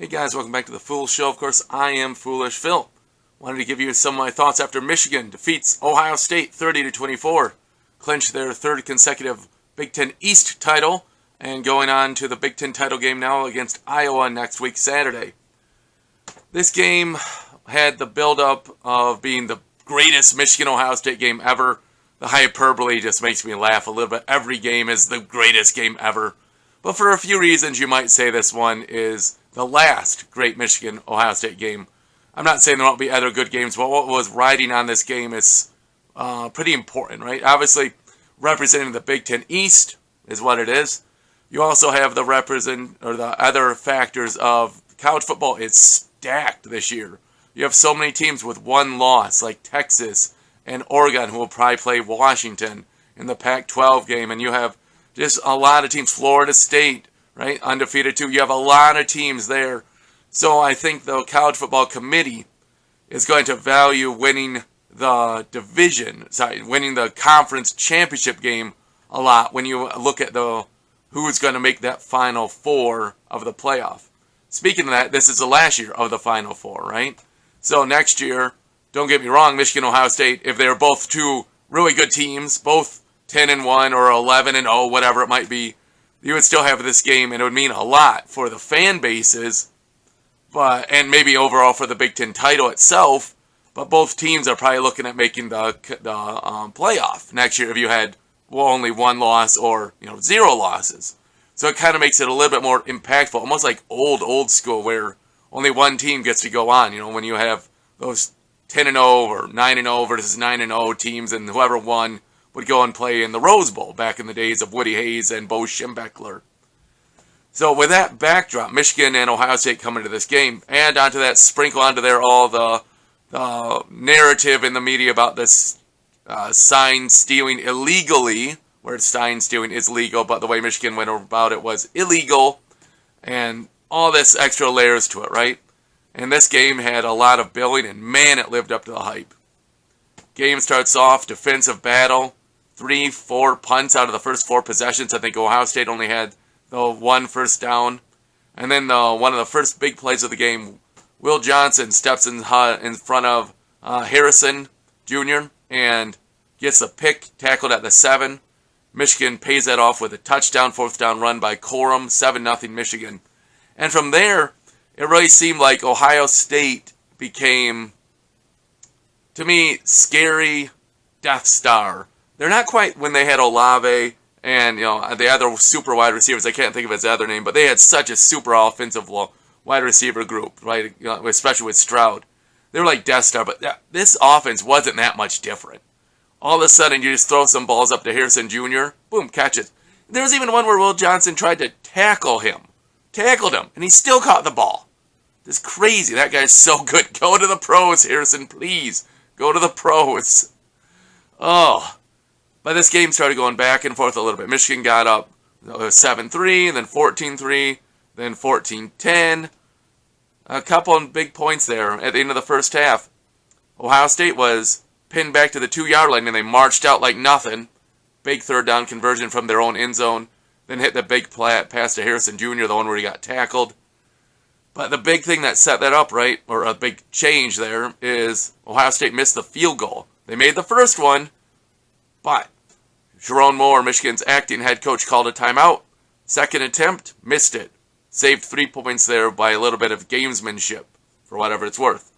Hey guys, welcome back to the Fool Show. Of course, I am Foolish Phil. Wanted to give you some of my thoughts after Michigan defeats Ohio State 30-24, clinch their third consecutive Big Ten East title, and going on to the Big Ten title game now against Iowa next week, Saturday. This game had the build-up of being the greatest Michigan-Ohio State game ever. The hyperbole just makes me laugh a little bit. Every game is the greatest game ever. But for a few reasons, you might say this one is the last great Michigan-Ohio State game. I'm not saying there won't be other good games, but what was riding on this game is pretty important, right? Obviously, representing the Big Ten East is what it is. You also have the other factors of college football is stacked this year. You have so many teams with one loss, like Texas and Oregon, who will probably play Washington in the Pac-12 game, and you have just a lot of teams. Florida State, right, undefeated too. You have a lot of teams there. So I think the College Football Committee is going to value winning the winning the conference championship game a lot when you look at who's going to make that Final Four of the playoff. Speaking of that, this is the last year of the Final Four, right? So next year, don't get me wrong, Michigan, Ohio State, if they're both two really good teams, both 10-1 or 11-0, whatever it might be, you would still have this game, and it would mean a lot for the fan bases, and maybe overall for the Big Ten title itself. But both teams are probably looking at making the playoff next year if you had only one loss or zero losses. So it kind of makes it a little bit more impactful, almost like old school, where only one team gets to go on. When you have those 10-0 or 9-0 versus 9-0 teams, and whoever won would go and play in the Rose Bowl back in the days of Woody Hayes and Bo Schembechler. So with that backdrop, Michigan and Ohio State come into this game, add onto that, sprinkle onto there all the narrative in the media about this sign stealing illegally, where sign stealing is legal, but the way Michigan went about it was illegal, and all this extra layers to it, right? And this game had a lot of billing, and man, it lived up to the hype. Game starts off, defensive battle, 3-4 punts out of the first 4 possessions. I think Ohio State only had the 1 first down. And then one of the first big plays of the game, Will Johnson steps in front of Harrison Jr. and gets a pick, tackled at the 7. Michigan pays that off with a touchdown, 4th down run by Corum, 7-0 Michigan. And from there, it really seemed like Ohio State became, to me, scary Death Star. They're not quite when they had Olave and the other super wide receivers. I can't think of his other name, but they had such a super offensive wide receiver group, right? Especially with Stroud. They were like Death Star, but this offense wasn't that much different. All of a sudden, you just throw some balls up to Harrison Jr., boom, catch it. There was even one where Will Johnson tried to tackled him, and he still caught the ball. It's crazy. That guy's so good. Go to the pros, Harrison, please. Go to the pros. Oh. But this game started going back and forth a little bit. Michigan got up 7-3, then 14-3, then 14-10. A couple of big points there at the end of the first half. Ohio State was pinned back to the 2-yard line, and they marched out like nothing. Big third down conversion from their own end zone. Then hit the big pass to Harrison Jr., the one where he got tackled. But the big thing that set that up, right, or a big change there, is Ohio State missed the field goal. They made the first one, but Jerome Moore, Michigan's acting head coach, called a timeout. Second attempt, missed it. Saved 3 points there by a little bit of gamesmanship, for whatever it's worth.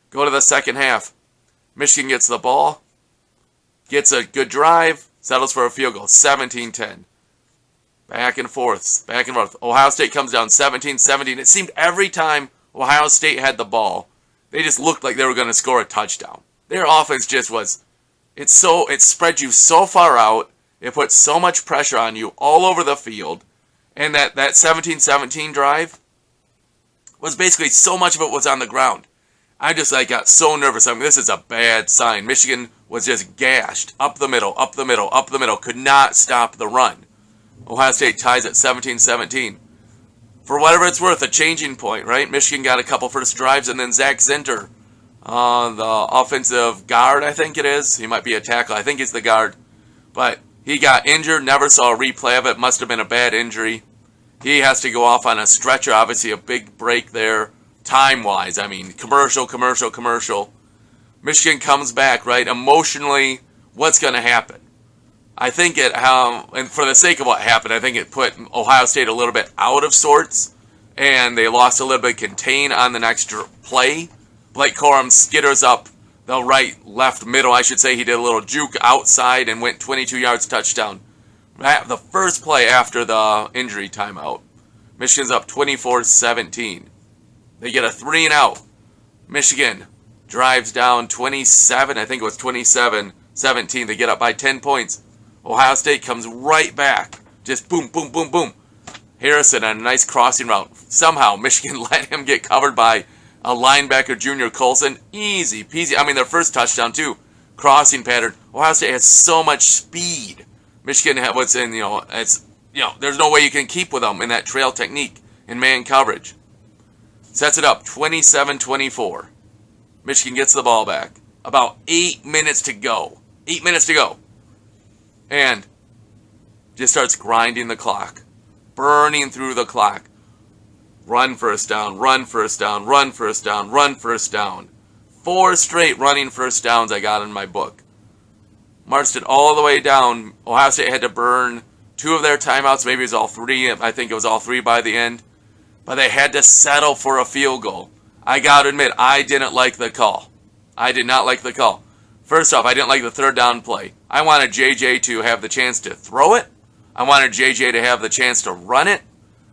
Go to the second half. Michigan gets the ball, gets a good drive, settles for a field goal, 17-10. Back and forth. Ohio State comes down 17-17. It seemed every time Ohio State had the ball, they just looked like they were going to score a touchdown. Their offense just was, it spread you so far out, it put so much pressure on you all over the field, and that 17-17 drive was basically so much of it was on the ground. I got so nervous. This is a bad sign. Michigan was just gashed up the middle, could not stop the run. Ohio State ties at 17-17. For whatever it's worth, a changing point, right? Michigan got a couple first drives, and then Zach Zinter, the offensive guard, I think it is. He might be a tackle. I think he's the guard. But he got injured, never saw a replay of it. Must have been a bad injury. He has to go off on a stretcher. Obviously, a big break there, time-wise. I mean, commercial. Michigan comes back, right? Emotionally, what's going to happen? I think and for the sake of what happened, I think it put Ohio State a little bit out of sorts, and they lost a little bit of contain on the next play. Blake Corum skitters up the right, left, middle, I should say. He did a little juke outside and went 22 yards, touchdown. The first play after the injury timeout. Michigan's up 24-17. They get a 3-and-out. Michigan drives down 27, I think it was 27-17. They get up by 10 points. Ohio State comes right back. Just boom, boom, boom, boom. Harrison on a nice crossing route. Somehow Michigan let him get covered by a linebacker, Junior Colson. Easy peasy. I mean, their first touchdown, too. Crossing pattern. Ohio State has so much speed. Michigan was in, there's no way you can keep with them in that trail technique in man coverage. Sets it up 27-24. Michigan gets the ball back. About 8 minutes to go. 8 minutes to go. And just starts grinding the clock. Burning through the clock. Run first down, run first down, run first down, run first down. 4 straight running first downs I got in my book. Marched it all the way down. Ohio State had to burn 2 of their timeouts. Maybe it was all 3. I think it was all 3 by the end. But they had to settle for a field goal. I got to admit, I didn't like the call. I did not like the call. First off, I didn't like the third down play. I wanted JJ to have the chance to throw it. I wanted JJ to have the chance to run it.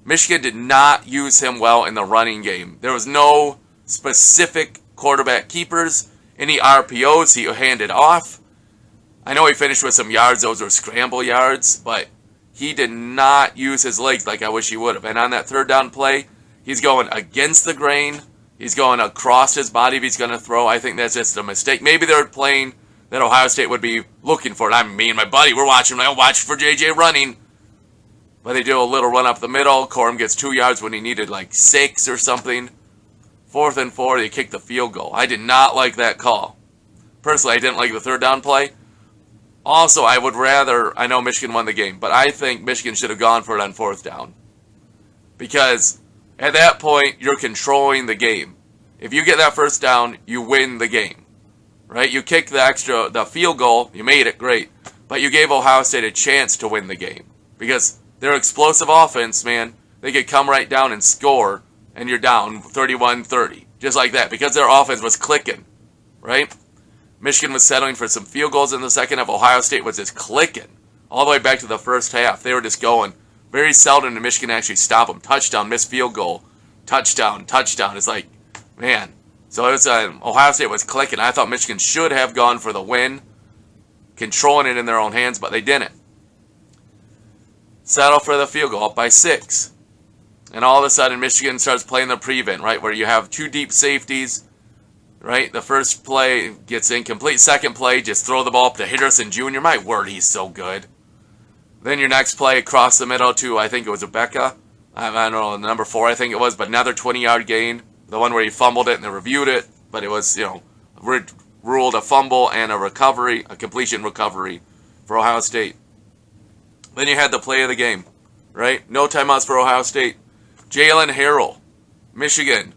Michigan did not use him well in the running game. There was no specific quarterback keepers, any RPOs he handed off. I know he finished with some yards. Those were scramble yards, but he did not use his legs like I wish he would have. And on that third down play, he's going against the grain. He's going across his body if he's going to throw. I think that's just a mistake. Maybe they're playing that Ohio State would be looking for it. I mean, me and my buddy, we're watching. I watch for JJ running. But they do a little run up the middle. Corum gets 2 yards when he needed like 6 or something. 4th and 4, they kick the field goal. I did not like that call. Personally, I didn't like the third down play. Also, I would rather, I know Michigan won the game, but I think Michigan should have gone for it on 4th down. Because at that point, you're controlling the game. If you get that first down, you win the game. Right? You kick the field goal, you made it, great. But you gave Ohio State a chance to win the game. Because their explosive offense, man, they could come right down and score, and you're down 31-30. Just like that, because their offense was clicking. Right? Michigan was settling for some field goals in the second half. Ohio State was just clicking all the way back to the first half. They were just going. Very seldom did Michigan actually stop them. Touchdown, missed field goal. Touchdown, touchdown. It's like, man. So it was Ohio State was clicking. I thought Michigan should have gone for the win, controlling it in their own hands, but they didn't. Settle for the field goal, up by 6. And all of a sudden, Michigan starts playing the prevent, right, where you have 2 deep safeties. Right, the first play gets incomplete. Second play, just throw the ball up to Harrison Jr. My word, he's so good. Then your next play across the middle to, I think it was Rebecca. I don't know, number 4 I think it was, but another 20-yard gain. The one where he fumbled it and they reviewed it, but it was, ruled a fumble and a recovery, a completion recovery for Ohio State. Then you had the play of the game, right? No timeouts for Ohio State. Jalen Harrell, Michigan,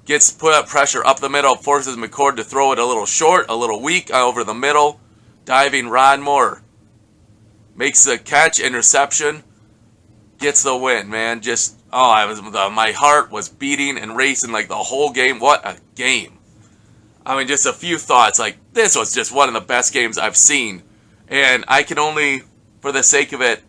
gets put up pressure up the middle, forces McCord to throw it a little short, a little weak over the middle. Diving Rodmore makes the catch, interception, gets the win, man. Just, my heart was beating and racing like the whole game. What a game. I mean, just a few thoughts. Like, this was just one of the best games I've seen. And I can only, for the sake of it,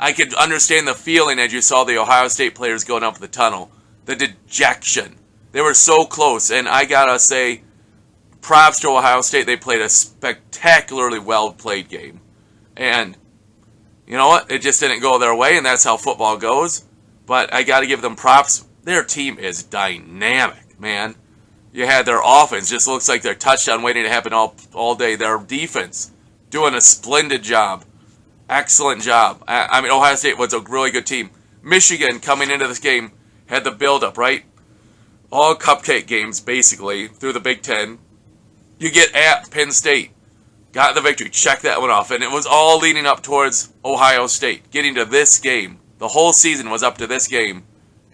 I could understand the feeling as you saw the Ohio State players going up the tunnel. The dejection. They were so close, and I gotta say, props to Ohio State. They played a spectacularly well-played game. And, you know what? It just didn't go their way, and that's how football goes. But I gotta give them props. Their team is dynamic, man. You had their offense, just looks like their touchdown waiting to happen all day. Their defense, doing a splendid job. Excellent job. I mean, Ohio State was a really good team. Michigan, coming into this game, had the build-up, right? All cupcake games, basically, through the Big Ten. You get at Penn State. got the victory. Check that one off. And it was all leading up towards Ohio State, getting to this game. The whole season was up to this game.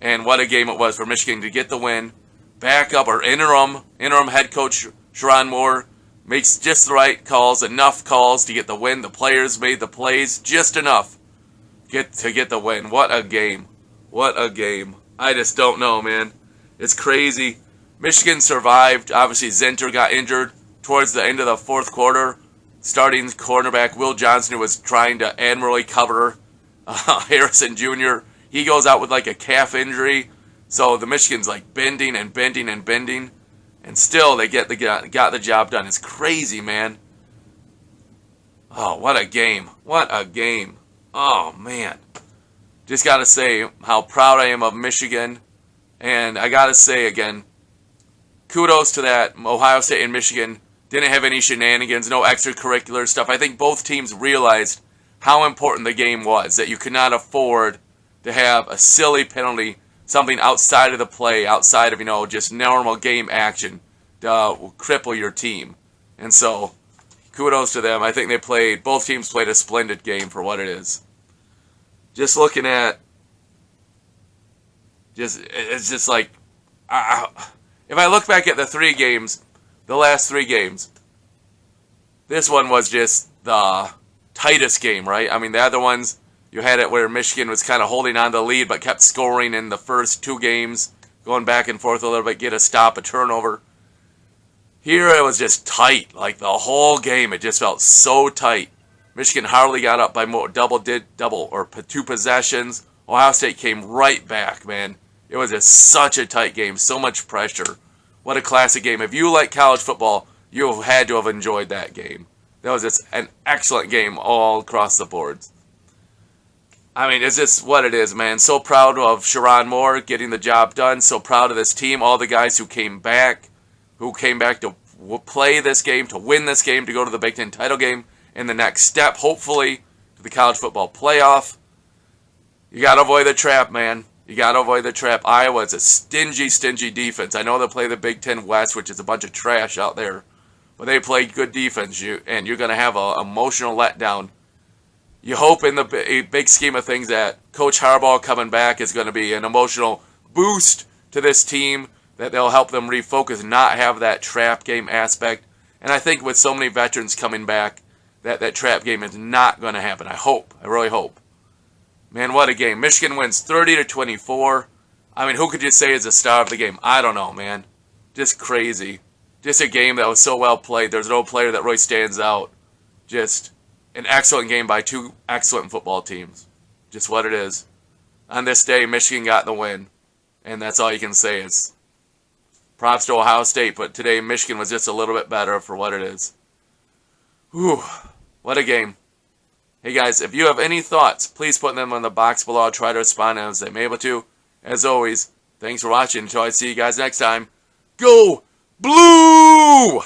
And what a game it was for Michigan to get the win. Back up our interim head coach Sherrone Moore makes just the right calls, enough calls to get the win. The players made the plays just enough to get the win. What a game. What a game. I just don't know, man. It's crazy. Michigan survived. Obviously, Zinter got injured towards the end of the fourth quarter. Starting cornerback Will Johnson, who was trying to admirably cover Harrison Jr., he goes out with like a calf injury. So the Michigan's like bending and bending and bending. And still they got the job done. It's crazy, man. Oh, what a game. What a game. Oh, man. Just got to say how proud I am of Michigan. And I got to say again, kudos to that. Ohio State and Michigan didn't have any shenanigans, no extracurricular stuff. I think both teams realized how important the game was, that you could not afford to have a silly penalty, something outside of the play, outside of, just normal game action to cripple your team. And so, kudos to them. I think both teams played a splendid game for what it is. Just looking at, it's just like, if I look back at the last three games, this one was just the tightest game, right? I mean, the other ones, you had it where Michigan was kind of holding on to the lead, but kept scoring in the first two games, going back and forth a little bit, get a stop, a turnover. Here it was just tight, like the whole game. It just felt so tight. Michigan hardly got up by double or two possessions. Ohio State came right back, man. It was just such a tight game, so much pressure. What a classic game. If you like college football, you had to have enjoyed that game. That was just an excellent game all across the boards. I mean, it's just what it is, man. So proud of Sherrone Moore getting the job done. So proud of this team, all the guys who came back to play this game, to win this game, to go to the Big Ten title game, and the next step, hopefully, to the college football playoff. You got to avoid the trap, man. You got to avoid the trap. Iowa is a stingy defense. I know they play the Big Ten West, which is a bunch of trash out there, but they play good defense, and you're going to have an emotional letdown. You hope in the big scheme of things that Coach Harbaugh coming back is going to be an emotional boost to this team, that they'll help them refocus, not have that trap game aspect. And I think with so many veterans coming back, that trap game is not going to happen. I really hope. Man, what a game. Michigan wins 30-24. I mean, who could you say is the star of the game? I don't know, man. Just crazy. Just a game that was so well played. There's no player that really stands out. Just an excellent game by two excellent football teams. Just what it is. On this day, Michigan got the win. And that's all you can say is props to Ohio State. But today, Michigan was just a little bit better for what it is. Whew. What a game. Hey guys, if you have any thoughts, please put them in the box below. I'll try to respond as I'm able to. As always, thanks for watching. Until I see you guys next time, go Blue!